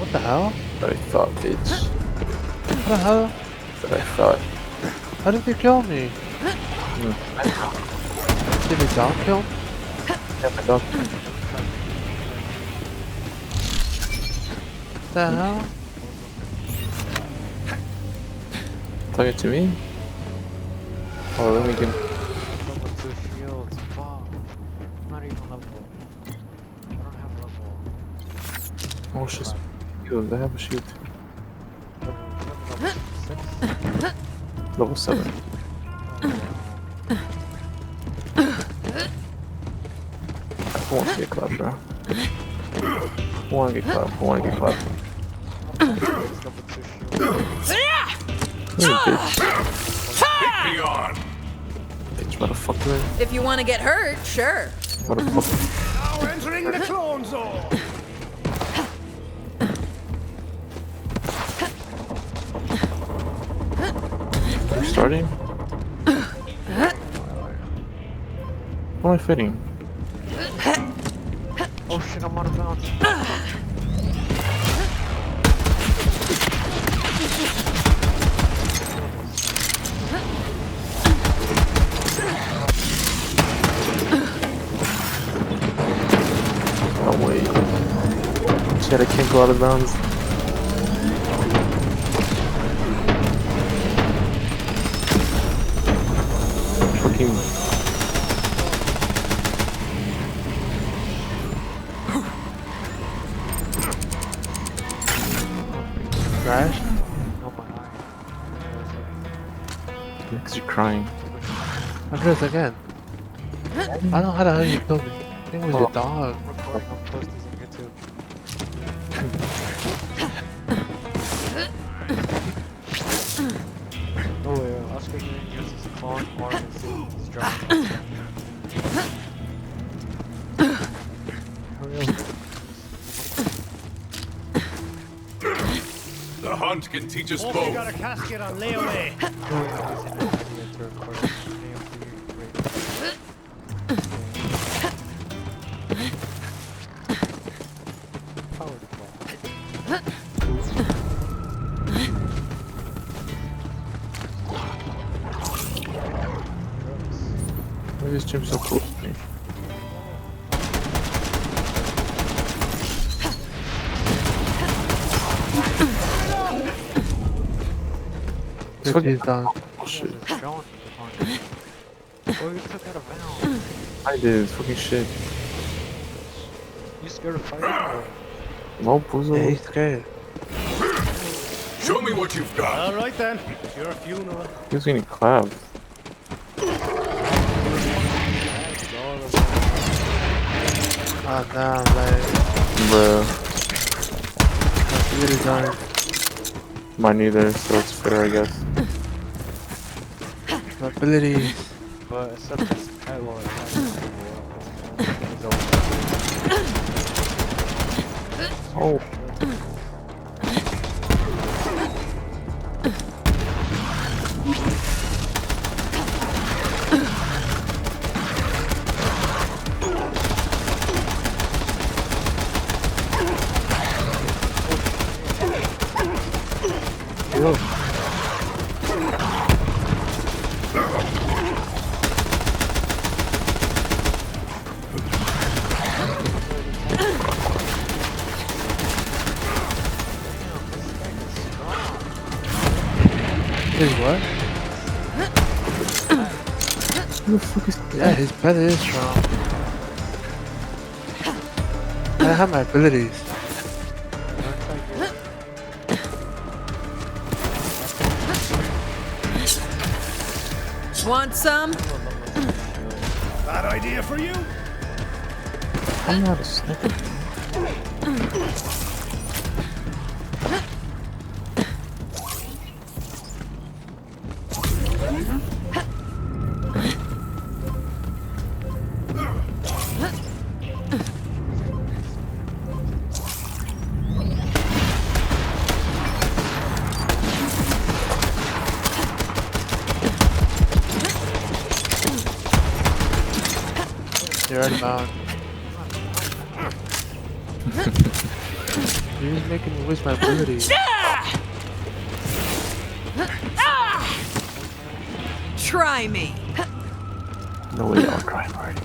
What the hell? That I thought, bitch. What the hell? That I thought. How did you kill me? Did the dog kill me? Yeah, my dog. What the hell? Talking to me? Oh, let me get. Level 2 shields. Fuck. I'm not even level. I don't have level. Oh, shit. Shield. I have a shield. Level 6? Level 7. I want to get clapped, bro. I want to get clapped. I want to get clapped. Level 2 shields. Hey, bitch. Be on. Bitch, motherfucker. If you want to get hurt, sure. Motherfucker. Now entering the clone zone. We're starting? What am I fitting? Oh shit, I'm out of bounds. Oh wait. Shit, I can't go out of bounds. Fucking. Crash? Oh my eye. Because you're crying. I'll do this again. I don't know how the hell you killed me. I think it was a dog. Recording on post is on YouTube. Oh yeah, Oscar Green uses a clone or his drone. Hurry up. The hunt can teach us Hope both. you got a casket on layaway. Why is this gym so close to me? He's done. Oh shit. Oh, you took out a valve. I did. Fucking shit. You scared of fire? No, puzzle. Yeah, he's scared. Show me what you've got. All right then, it's your funeral. He was getting clapped. Oh damn, like, Bruh. that's really done. Mine neither, so it's fair, I guess. My abilities. But except this pet wall, Oh. Yo. His what? Who the fuck is Yeah, his pet is strong. I have my abilities. Want some? Bad idea for you? I'm not a sniper. You're already bound. You're just making me waste my ability. Try me. No way y'all crying already.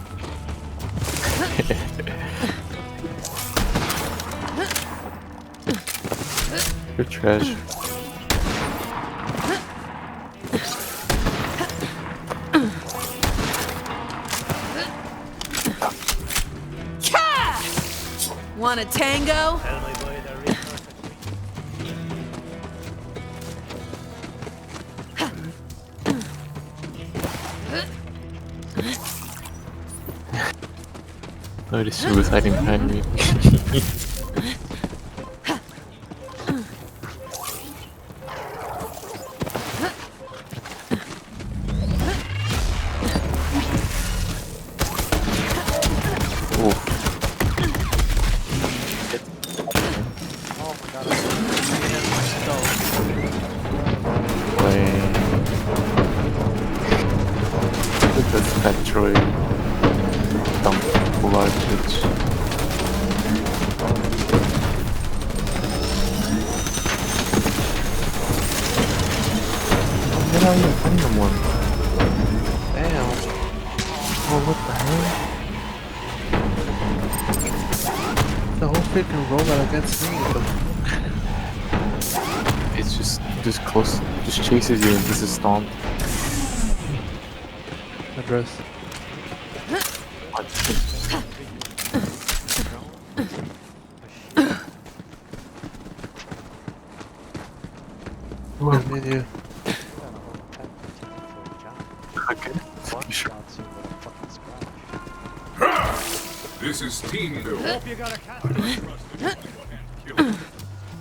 You're trash. Want a tango? Tell my boy they're real perfect. Oh, the suiciding behind me. Oh my god, I'm That's that Troy. Dumb blood bitch. Get out here, find someone. Damn. Oh, what the hell? The whole freaking robot against me. It's just close, just chases you and this is stomped. Address. Well, Menu. This is team building. Hope you got a cat.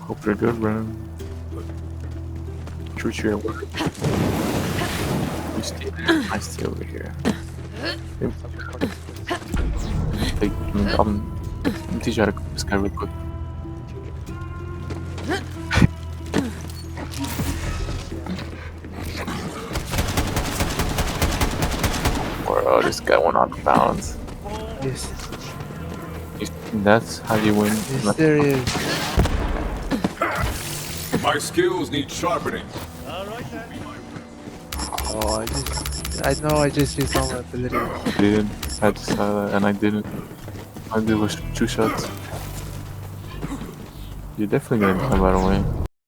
Hope you're good, bro. Shoot you at work. You stay there. I stay over here. Like, I'm teach you how to cook this guy real quick. Bro, this guy went out of bounds. Yes. That's how you win. Yes, there he is. My skills need sharpening. All right then. Oh, I know I just used all my abilities. I didn't. I just saw that and I didn't. I did was 2 shots. You're definitely gonna come right away.